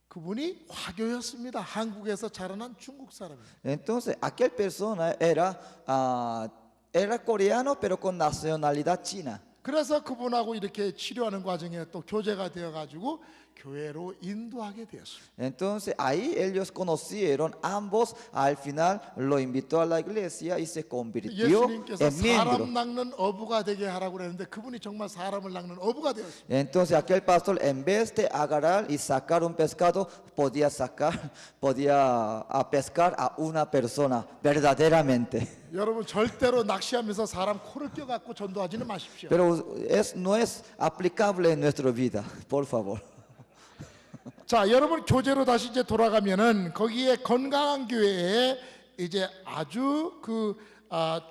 그분이 화교였습니다. 한국에서 자라난 중국 사람이에요. Entonces aquel persona era coreano pero con nacionalidad china. 그래서 그분하고 이렇게 치료하는 과정에 또 교제가 되어가지고 교회로 인도하게 되었습니다. Entonces ahí ellos conocieron ambos, al final lo invitó a la iglesia y se convirtió 예수님께서 en miembro. 사람 낚는 어부가 되게 하라고 그랬는데 그분이 정말 사람을 낚는 어부가 되었습니다. Entonces aquel pastor en vez de agarrar y sacar un pescado podía pescar a una persona verdaderamente. 여러분 절대로 낚시하면서 사람 코를 껴갖고 전도하지는 마십시오. Pero no es aplicable en nuestra vida, por favor. 자, 여러분 교제로 다시 이제 돌아가면은 거기에 건강한 교회에 이제 아주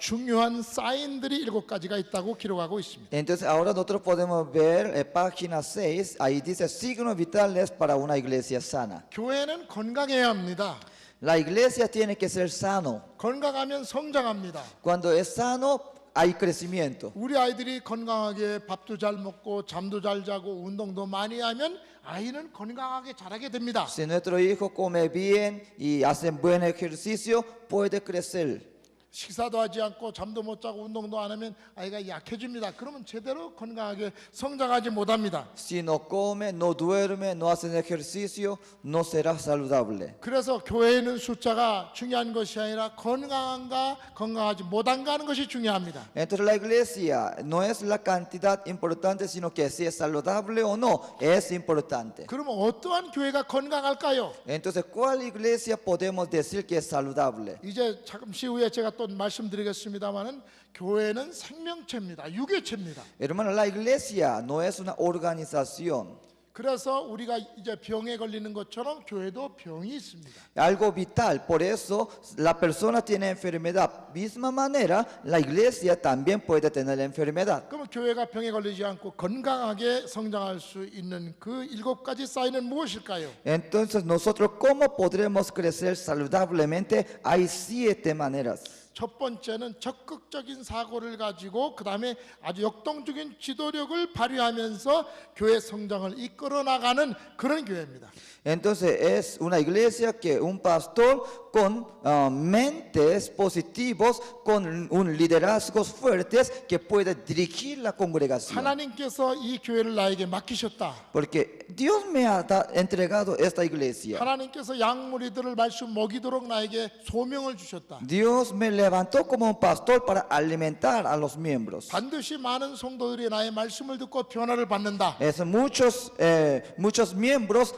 중요한 사인들이 7가지가 있다고 기록하고 있습니다. Entonces ahora nosotros podemos ver página 6, ahí dice signos vitales para una iglesia sana. 교회는 건강해야 합니다. La iglesia tiene que ser sano. 건강하면 성장합니다. Cuando es sano hay crecimiento. 우리 아이들이 건강하게 밥도 잘 먹고 잠도 잘 자고 운동도 많이 하면 아이는 건강하게 자라게 됩니다. Si nuestro hijo come bien y hace buen ejercicio, puede crecer. 식사도 하지 않고 잠도 못 자고 운동도 안 하면 아이가 약해집니다. 그러면 제대로 건강하게 성장하지 못합니다. Si no come, no duerme, no hace ejercicio, no será saludable. 그래서 교회에 있는 숫자가 중요한 것이 아니라 건강한가 건강하지 못한가 하는 것이 중요합니다. Entonces la iglesia no es la cantidad importante, sino que si es saludable o no, es importante. 그러면 어떠한 교회가 건강할까요? Entonces, ¿cuál iglesia podemos decir que es saludable? 이제 잠시 후에 제가 또 말씀드리겠습니다만은 교회는 생명체입니다. 유교체입니다. Hermano, la iglesia no es una organización. 그래서 우리가 이제 병에 걸리는 것처럼 교회도 병이 있습니다. Algo vital, por eso la persona tiene enfermedad. Misma manera, la iglesia también puede tener enfermedad. 그럼 교회가 병에 걸리지 않고 건강하게 성장할 수 있는 그 7가지 사인은 무엇일까요? Entonces, nosotros, ¿cómo podremos crecer saludablemente? Hay 7 maneras. 첫 번째는 적극적인 사고를 가지고 그 다음에 아주 역동적인 지도력을 발휘하면서 교회 성장을 이끌어 나가는 그런 교회입니다. Entonces es una iglesia que un pastor con mentes positivos, con un liderazgos fuertes que puede dirigir la congregación. 하나님께서 이 교회를 나에게 맡기셨다. Porque Dios me ha entregado esta iglesia. 하나님께서 양무리들을 말씀 먹이도록 나에게 소명을 주셨다. Dios me levantó como un pastor para alimentar a los miembros. 반드시 많은 성도들이 나의 말씀을 듣고 변화를 받는다. Muchos miembros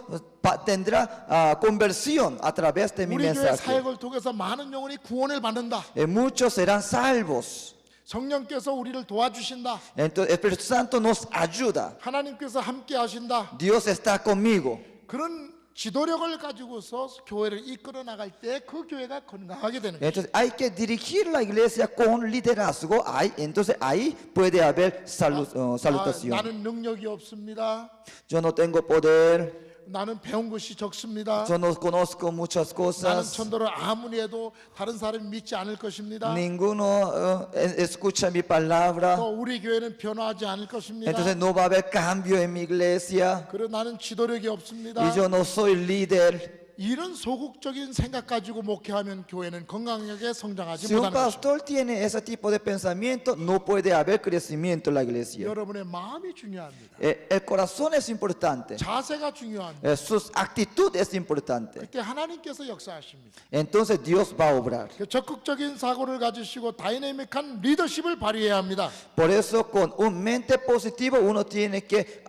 tendrá conversión a través de mi 우리 교회 mensaje. 사역을 통해서 많은 영혼이 구원을 받는다. Muchos serán salvos. 성령께서 우리를 도와주신다. Entonces el Espíritu Santo nos ayuda. 하나님께서 함께 하신다. Dios está conmigo. 그런 지도력을 가지고서 교회를 이끌어 나갈 때 그 교회가 건강하게 되는 거예요. Entonces hay que dirigir la iglesia con liderazgo. Entonces ahí puede haber salutación. 나는 능력이 없습니다. Yo no tengo poder, 나는 배운 것이 적습니다. yo no conozco muchas 나는 cosas, 전도를 아무리 해도 다른 사람이 믿지 않을 것입니다. ninguno escucha mi palabra, 또 우리 교회는 변화하지 않을 것입니다. entonces no va a haber cambio en mi iglesia, 그리고 나는 지도력이 없습니다. y yo no soy líder. 이런 소극적인 생각 가지고 목회하면 교회는 건강하게 성장하지 Si un 못하는 것입니다. pastor tiene ese tipo de pensamiento, no puede haber crecimiento en la iglesia. 여러분의 마음이 중요합니다. El corazón es importante, 자세가 중요합니다. su actitud es importante. 그때 하나님께서 역사하십니다. Entonces Dios va a obrar. 그 적극적인 사고를 가지시고 다이내믹한 리더십을 발휘해야 합니다. Por eso con un mente positivo uno tiene que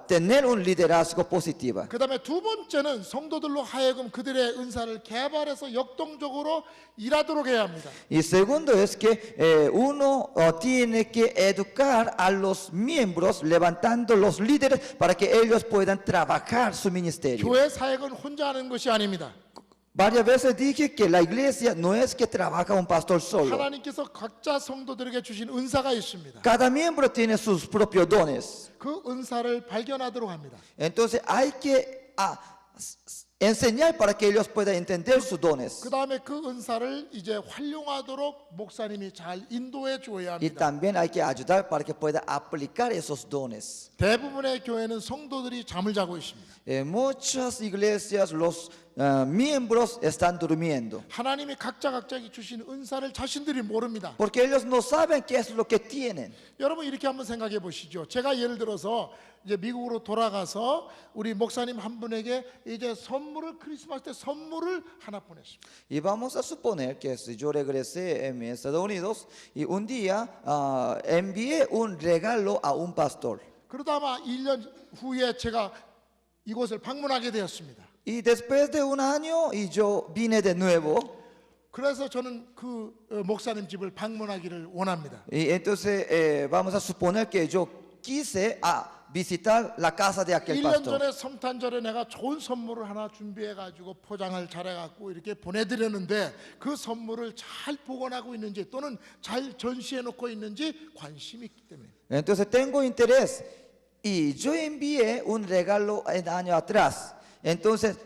tener un liderazgo positivo. 그 다음에 두 번째는 성도들로 하여금 그들의 은사를 개발해서 역동적으로 일하도록 해야 합니다. Y segundo es que uno tiene que educar a los miembros, levantando los líderes para que ellos puedan trabajar su ministerio. 교회 사역은 혼자 하는 것이 아닙니다. Varias veces dije que la iglesia no es que trabaja un pastor solo. 하나님께서 각자 성도들에게 주신 은사가 있습니다. Cada miembro tiene sus propios dones. 그 은사를 발견하도록 합니다. Entonces hay que enseñar para que ellos puedan entender sus dones. 그 다음에 그 은사를 이제 활용하도록 목사님이 잘 인도해 줘야 Y 합니다. también hay que ayudar para que pueda aplicar esos dones. 대부분의 교회는 성도들이 잠을 자고 있습니다. En muchas iglesias los miembros están durmiendo 하나님이 각자에게 주신 은사를 자신들이 모릅니다. porque ellos no saben qué es lo que tienen. 여러분 이렇게 한번 생각해 보시죠. 제가 예를 들어서 이제 미국으로 돌아가서 우리 목사님 한 분에게 이제 선물을 크리스마스 때 선물을 하나 보냈습니다. Y vamos a suponer que si yo regresé en Estados Unidos y un día envié un regalo a un pastor. 그러다 아마 1년 후에 제가 이곳을 방문하게 되었습니다. Y después de un año y yo vine de nuevo. 그래서 저는 그 목사님 집을 방문하기를 원합니다. Y entonces vamos a suponer que yo quise visitar la casa de aquel 1년 pastor. 전에 성탄절에 내가 좋은 선물을 하나 준비해 가지고 포장을 잘해 갖고 이렇게 보내드렸는데 그 선물을 잘 보관하고 있는지 또는 잘 전시해 놓고 있는지 관심이 있기 때문에. Entonces tengo interés y yo envié un regalo el año atrás. Entonces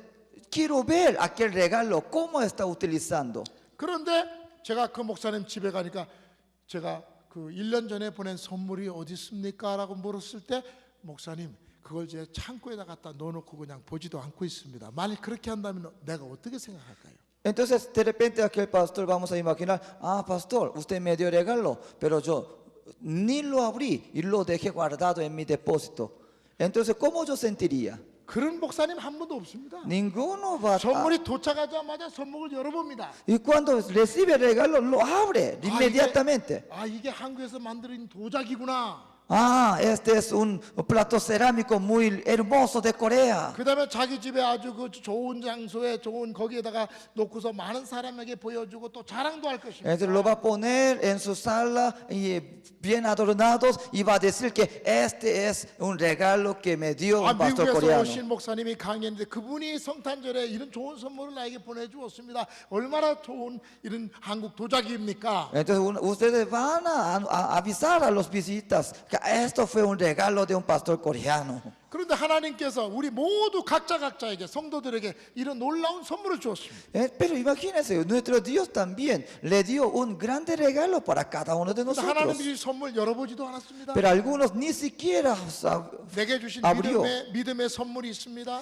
quiero ver aquel regalo cómo está utilizando. 그런데 제가 그 목사님 집에 가니까 제가 그 1년 전에 보낸 선물이 어디 있습니까? 라고 물었을 때 목사님 그걸 제 창고에다 갖다 넣어놓고 그냥 보지도 않고 있습니다. 만약 그렇게 한다면 내가 어떻게 생각할까요? Entonces de repente aquel pastor, vamos a imaginar, pastor, usted me dio regalo, pero yo ni lo abrí y lo dejé guardado en mi depósito. Entonces, ¿cómo yo sentiría? 그런 목사님 한 분도 없습니다. Ninguno va a... 선물이 도착하자마자 선물을 열어봅니다. Y cuando recibe el regalo, lo abre inmediatamente. 이게 한국에서 만든 도자기구나. Este es un plato cerámico muy hermoso de Corea. 그 다음에 자기 집에 아주 그 좋은 장소에 좋은 거기에다가 놓고서 많은 사람에게 보여주고 또 자랑도 할 것입니다. Entonces lo va a poner en su sala y bien adornados y va a decir que este es un regalo que me dio un pastor 미국에서 coreano. 오신 목사님이 강의했는데 그분이 성탄절에 이런 좋은 선물을 나에게 보내주었습니다. 얼마나 좋은 이런 한국 도자기입니까? Entonces ustedes van a avisar a los visitas que esto fue un regalo de un pastor coreano. 그런데 하나님께서 우리 모두 각자에게 성도들에게 이런 놀라운 선물을 주었습니다. Pero imagínense, nuestro Dios también le dio un grande regalo para cada uno de 그런데 nosotros. 하나님이 선물 열어보지도 않았습니다. Pero algunos ni siquiera 내게 주신 abrió. 믿음의 선물이 있습니다.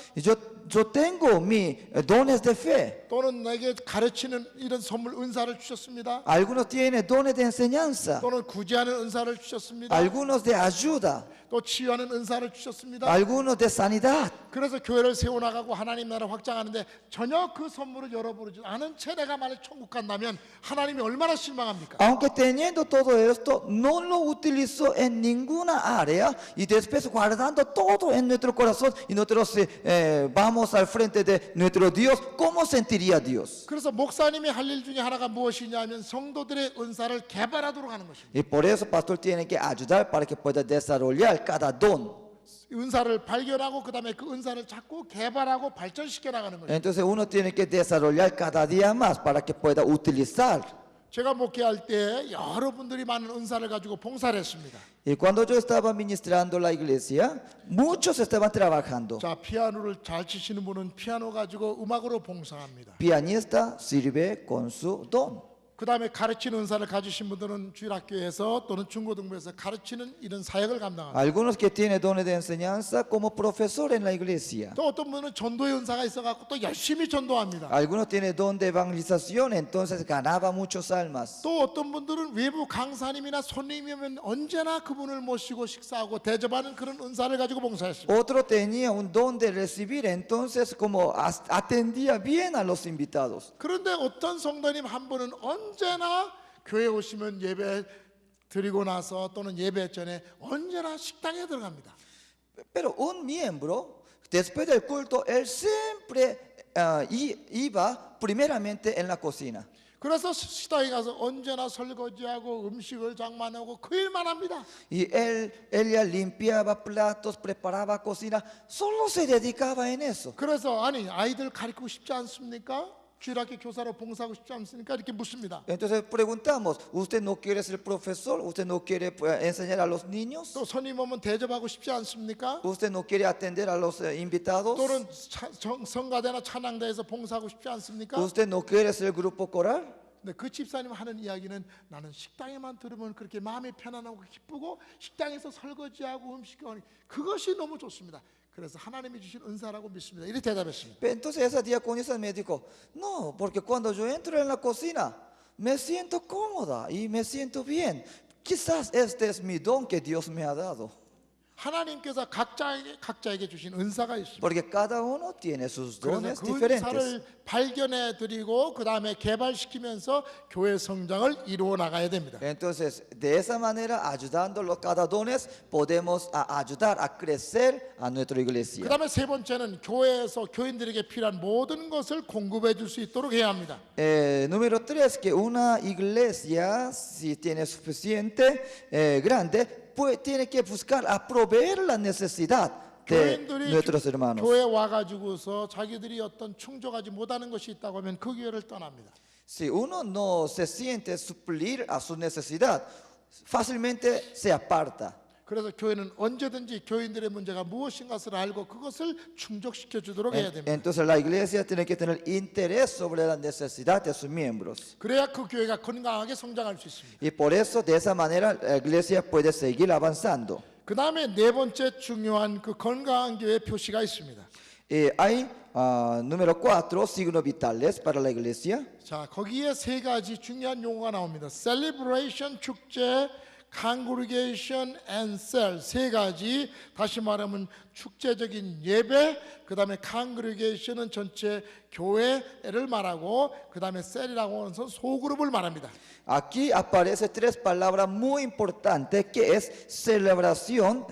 Yo tengo mis dones de fe. 또는 내게 가르치는 이런 선물 은사를 주셨습니다. Algunos tienen dones de enseñanza. 또는 구제하는 은사를 주셨습니다. Algunos de ayuda. 또 치유하는 은사를 주셨습니다. Algunos de sanidad. 그래서 교회를 세워나가고 하나님 나라 확장하는데 전혀 그 선물을 열어보지 않은 채 내가 만약 천국 간다면 하나님이 얼마나 실망합니까? Aunque teniendo todo esto, no lo utilizó en ninguna área y después guardando todo en nuestro corazón y nosotros vamos al frente de nuestro Dios, ¿cómo sentiría Dios? 그래서 목사님이 할 일 중에 하나가 무엇이냐면 성도들의 은사를 개발하도록 하는 것입니다. Y por eso, pastor, tiene que ayudar para que pueda desarrollar cada don. 은사를 발견하고 그다음에 그 은사를 자꾸 개발하고 발전시켜 나가는 거죠. Entonces uno tiene que desarrollar cada día más para que pueda utilizar. 제가 목회할 때 여러분들이 많은 은사를 가지고 봉사를 했습니다. Y cuando yo estaba ministrando la iglesia, muchos estaban trabajando. 자, 피아노를 잘 치시는 분은 피아노 가지고 음악으로 봉사합니다. Pianista sirve con su don. 그다음에 가르치는 은사를 가지신 분들은 주일학교에서 또는 중고등부에서 가르치는 이런 사역을 감당합니다. Algunos que tienen dones de enseñanza como profesor en la iglesia. 또 어떤 분은 전도의 은사가 있어갖고 또 열심히 전도합니다. Algunos tienen don de evangelización, entonces ganaba muchos almas. 또 어떤 분들은 외부 강사님이나 손님이면 언제나 그분을 모시고 식사하고 대접하는 그런 은사를 가지고 봉사했습니다. Otro tenía un don de recibir, entonces como atendía bien a los invitados. 그런데 어떤 성도님 한 분은 언제나 교회 오시면 예배 드리고 나서 또는 예배 전에 언제나 식당에 들어갑니다. Pero un miembro, después del culto, él siempre iba primeramente en la cocina. 그래서 식당에 가서 언제나 설거지하고 음식을 장만하고 그 일만 합니다. Y ella limpiaba platos, preparaba cocina, solo se dedicaba en eso. 그래서 아니 아이들 가르치고 싶지 않습니까? 주일학교 교사로 봉사하고 싶지 않습니까? 이렇게 묻습니다. Entonces preguntamos, ¿usted no quiere ser profesor? ¿Usted no quiere enseñar a los niños? 또 손님 오면 대접하고 싶지 않습니까? ¿Usted no quiere atender a los invitados? 또는 성가대나 찬양대에서 봉사하고 싶지 않습니까? ¿Usted no quiere ser grupo coral? 근데 그 집사님 하는 이야기는 나는 식당에만 들으면 그렇게 마음이 편안하고 기쁘고 식당에서 설거지하고 음식하니 그것이 너무 좋습니다. 그래서 하나님이 주신 은사라고 믿습니다. 이렇게 대답했습니다. Entonces esa diaconisa me dijo, no, porque cuando yo entro en la cocina me siento cómoda y me siento bien. Quizás este es mi don que Dios me ha dado. 하나님께서 각자에게 주신 은사가 있습니다. Porque cada uno tiene sus 그래서 dones 그 diferentes. 은사를 발견해 드리고 그 다음에 개발시키면서 교회 성장을 이루어 나가야 됩니다. Entonces, de esa manera, ayudando cada dones, podemos ayudar a crecer a nuestra 그 iglesia. 다음에 세 번째는 교회에서 교인들에게 필요한 모든 것을 공급해 줄 수 있도록 해야 합니다. Número 3, que una iglesia, si tiene suficiente grande, pues tiene que buscar a proveer la necesidad de 교인들이 nuestros hermanos. 교회 와가지고서 자기들이 어떤 충족하지 못하는 것이 있다고 하면 그 교회를 떠납니다. Si uno no se siente suplir a su necesidad, fácilmente se aparta. 그래서 교회는 언제든지 교인들의 문제가 무엇인가를 알고 그것을 충족시켜 주도록 해야 됩니다. Entonces la iglesia tiene que tener interés sobre la necesidad de sus miembros. 그래야 그 교회가 건강하게 성장할 수 있습니다. Y por eso, de esa manera, la iglesia puede seguir avanzando. 그 다음에 네 번째 중요한 그 건강한 교회 표시가 있습니다. Hay, número 4, signos vitales para la iglesia. 자, 거기에 세 가지 중요한 용어가 나옵니다. celebration 축제, congregation and cell 세 가지. 다시 말하면 축제적인 예배, 그 다음에 congregation은 전체 교회를 말하고, 그 다음에 cell이라고 하는 소그룹을 말합니다. Aquí aparecen 3 palabras muy importantes que es celebración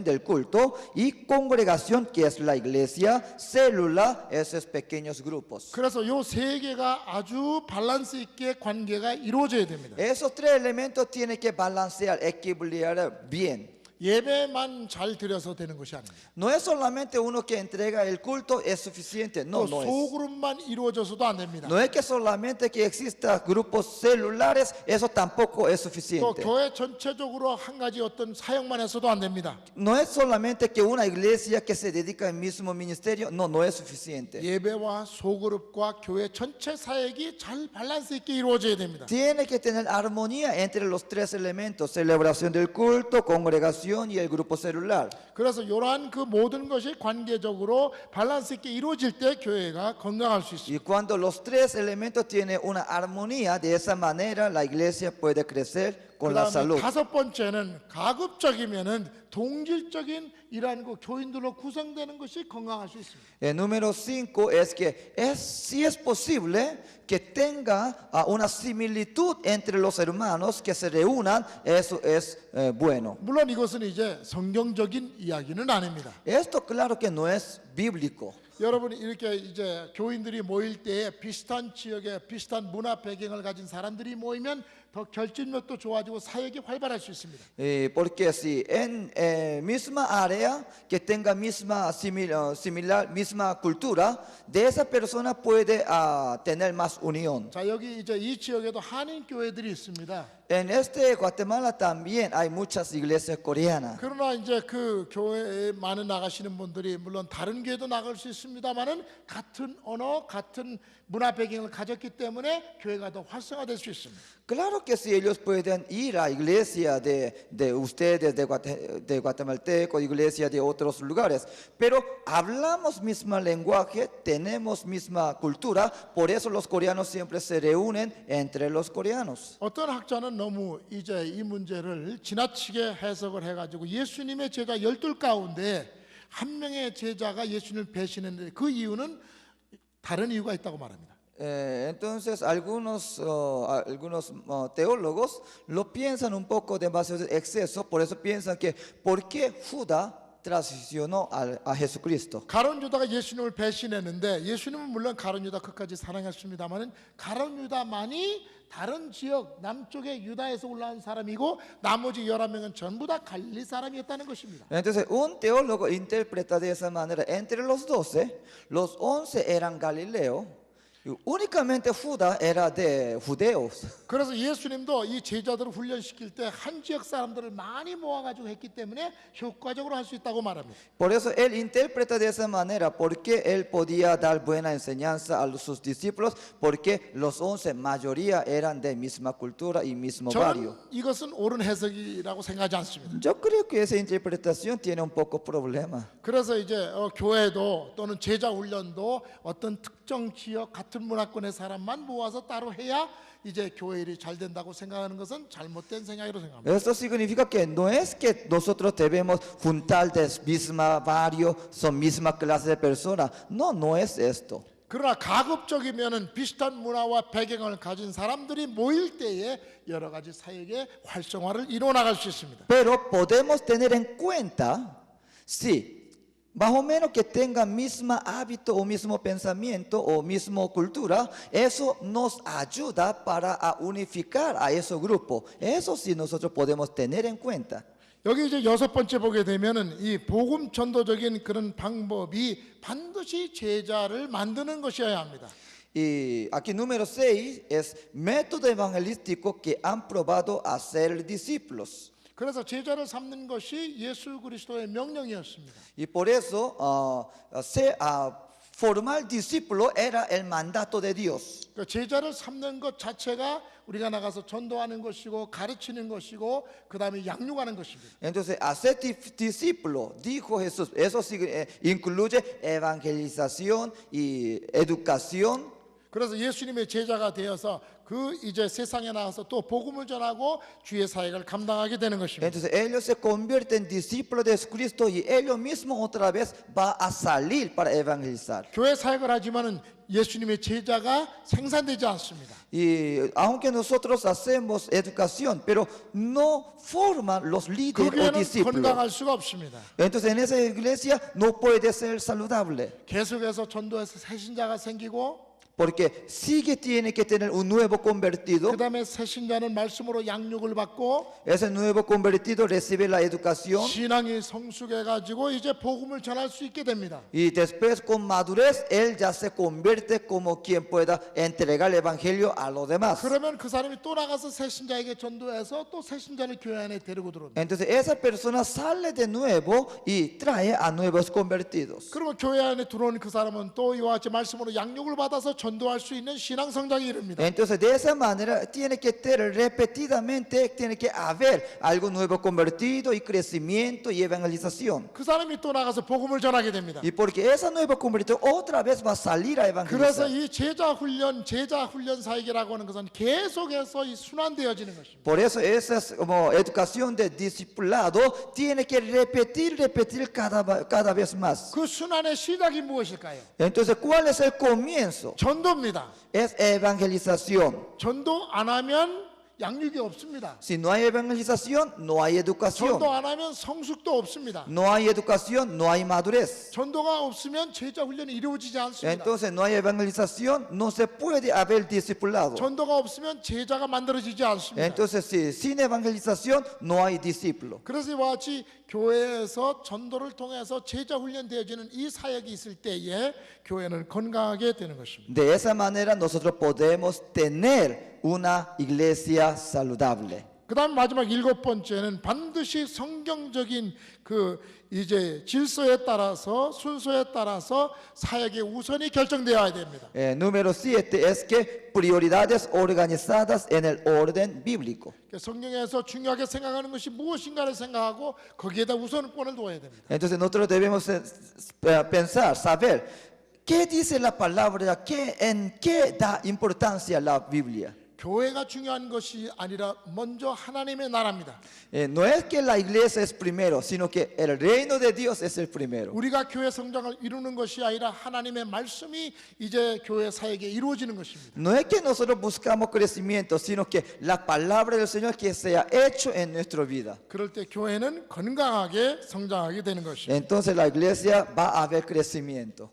del culto, y congregación, que es la iglesia, célula, esos pequeños grupos. 그래서 요 세 개가 아주 밸런스 있게 관계가 이루어져야 됩니다. Esos 3 elementos tienen que balancear, equilibrar bien. 예배만 잘 드려서 되는 것이 아닙니다. No es solamente uno que entrega el culto es suficiente, no, 또 no es. 소그룹만 이루어져서도 안 됩니다. No es que solamente que exista grupos celulares, eso tampoco es 또 suficiente. 교회 전체적으로 한 가지 어떤 사역만 해서도 안 됩니다. No es solamente que una iglesia que se dedica al mismo ministerio, no, no es suficiente. 예배와 소그룹과 교회 전체 사역이 잘 밸런스 있게 이루어져야 됩니다. Tiene que tener armonía entre los 3 elementos, celebración del culto, congregación y el grupo celular. 그래서 이러한 그 모든 것이 관계적으로 밸런스 있게 이루어질 때 교회가 건강할 수 있습니다. Y cuando los 3 elementos tienen una armonía, de esa manera la iglesia puede crecer con la 그다음에 salud. 다섯 번째는 가급적이면은 동질적인 이러한 그 교인들로 구성되는 것이 건강할 수 있습니다. El número 5 es que si es posible que tenga una similitud entre los hermanos que se reúnan, eso es bueno. 물론 이것은 이제 성경적인 이야기는 아닙니다. Esto claro que no es bíblico. 여러분 이렇게 이제 교인들이 모일 때에 비슷한 지역에 비슷한 문화 배경을 가진 사람들이 모이면 더 결집력도 좋아지고 사역이 활발할 수 있습니다. Porque si en misma área que tenga misma similar, misma cultura, de esa persona puede tener más unión. 자, 여기 이제 이 지역에도 한인 교회들이 있습니다. En este Guatemala también hay muchas iglesias coreanas. 그러나 이제 그 교회에 많은 나가시는 분들이 물론 다른 교회도 나갈 수 있습니다만은 같은 언어, 같은 문화 배경을 가졌기 때문에 교회가 더 활성화될 수 있습니다. Claro que sí, ellos pueden ir a iglesia de ustedes, de guatemalteco, iglesia de otros lugares, pero hablamos mismo lenguaje, tenemos misma cultura, por eso los coreanos siempre se reúnen entre los coreanos. 어떤 학자는 너무 이제 이 문제를 지나치게 해석을 해가지고 예수님의 제자 12 가운데 한 명의 제자가 예수님을 배신했는데 그 이유는 다른 이유가 있다고 말합니다. Entonces algunos teólogos lo piensan un poco demasiado exceso, por eso piensan que ¿por qué Judas transicionó a Jesucristo? 가룟 유다가 예수님을 배신했는데 예수님은 물론 가룟 유다 끝까지 사랑했습니다만은 가룟 유다만이 다른 지역 남쪽의 유다에서 올라온 사람이고 나머지 11명은 전부 다 갈릴리 사람이었다는 것입니다. Entonces un teólogo interpreta de esa manera, entre los 12, los 11 eran galileos. Y únicamente Judas era de judeos. 그래서 예수님도 이 제자들을 훈련시킬 때 한 지역 사람들을 많이 모아가지고 했기 때문에 효과적으로 할 수 있다고 말합니다. Por eso él interpreta de esa manera, porque él podía dar buena enseñanza a sus discípulos, porque los 11 mayoría eran de misma cultura y mismo barrio. 저는 이것은 옳은 해석이라고 생각하지 않습니다. Yo creo que esa interpretación tiene un poco problema. 그래서 이제 교회도 또는 제자 훈련도 어떤 특정 지역 같은 문화권의 사람만 모아서 따로 해야 이제 교회 일이 잘 된다고 생각하는 것은 잘못된 생각이라고 생각합니다. Esto significa que no es que nosotros debemos juntar de misma barrio, son misma clase de personas. No, no es esto. 그러나 가급적이면은 비슷한 문화와 배경을 가진 사람들이 모일 때에 여러 가지 사역의 활성화를 이루어 나갈 수 있습니다. Pero podemos tener en cuenta si más o menos que tengan mismo hábito o mismo pensamiento o mismo cultura, eso nos ayuda para unificar a esos grupos. Eso sí nosotros podemos tener en cuenta. 여기 이제 6번째 보게 되면은 이 복음 전도적인 그런 방법이 반드시 제자를 만드는 것이어야 합니다. Y aquí número 6 es método evangelístico que han probado hacer discípulos. 그래서 제자를 삼는 것이 예수 그리스도의 명령이었습니다. Y por eso formar discípulo era el mandato de Dios. 그러니까 제자를 삼는 것 자체가 우리가 나가서 전도하는 것이고 가르치는 것이고 그 다음에 양육하는 것입니다. Entonces, hacer discípulo, dijo Jesús, eso incluye evangelización y educación. 그래서 예수님의 제자가 되어서 그 이제 세상에 나가서 또 복음을 전하고 주의 사역을 감당하게 되는 것입니다. Entonces ellos se convierten en discípulos de Cristo y ellos mismos otra vez va a salir para evangelizar. 교회 사역을 하지만은 예수님의 제자가 생산되지 않습니다. Y aunque nosotros hacemos educación, pero no forman los 그 líderes o 교회는 discípulos. 건강할 수가 없습니다. Entonces en esa iglesia no puede ser saludable. 계속해서 전도해서 새신자가 생기고 Porque sigue tiene que tener un nuevo convertido. 그 다음에 새신자는 말씀으로 양육을 받고 Ese nuevo convertido recibe la educación. 신앙이 성숙해가지고 이제 복음을 전할 수 있게 됩니다. Y después con madurez, él ya se convierte como quien pueda entregar el evangelio a los demás. 그러면 그 사람이 또 나가서 새신자에게 전도해서 또 새신자를 교회 안에 데리고 들어옵니다. Entonces esa persona sale de nuevo y trae a nuevos convertidos. 그러면 교회 안에 들어온 그 사람은 또 이와 같이 말씀으로 양육을 받아서 전도할 수 있는 신앙 성장이 이릅니다. Entonces de esa manera tiene que tener repetidamente, tiene que haber algo nuevo convertido y crecimiento y evangelización. 그 사람이 또 나가서 복음을 전하게 됩니다. Y porque esa nueva convertido otra vez va a salir a 그래서 evangelizar. 이 제자 훈련 사역이라고 하는 것은 계속해서 이 순환되어지는 것입니다. Por eso esa como educación de discipulado tiene que repetir cada vez más. 그 순환의 시작이 무엇일까요? Entonces, ¿cuál es el comienzo? 전도입니다. Es evangelización. 전도 안 하면 양육이 없습니다. Si no hay evangelización, no hay educación. 전도 안 하면 성숙도 없습니다. No hay educación, no hay madurez. 전도가 없으면 제자 훈련이 이루어지지 않습니다. Entonces no hay evangelización, no se puede haber discipulado. 전도가 없으면 제자가 만들어지지 않습니다. Entonces, sin evangelización no hay discípulo. 그래서 이와 같이 교회에서 전도를 통해서 제자 훈련되어지는 이 사역이 있을 때에 교회는 건강하게 되는 것입니다. De esa manera nosotros podemos tener una iglesia saludable. 그다음 마지막 7번째는 반드시 성경적인 그 이제 질서에 따라서 순서에 따라서 사역의 우선이 결정되어야 됩니다. Número 7 es que prioridades organizadas en el orden bíblico. 성경에서 중요하게 생각하는 것이 무엇인가를 생각하고 거기에다 우선권을 둬야 됩니다. Entonces nosotros debemos pensar, saber qué dice la palabra, en qué da importancia la Biblia. 교회가 중요한 것이 아니라 먼저 하나님의 나라입니다. No es que la iglesia es primero, sino que el reino de Dios es el primero. 우리가 교회 성장을 이루는 것이 아니라 하나님의 말씀이 이제 교회 사역에 이루어지는 것입니다. No es que nosotros buscamos crecimiento, sino que la palabra del Señor que sea hecho en nuestra vida. 그럴 때 교회는 건강하게 성장하게 되는 것입니다. Entonces la iglesia va a haber crecimiento.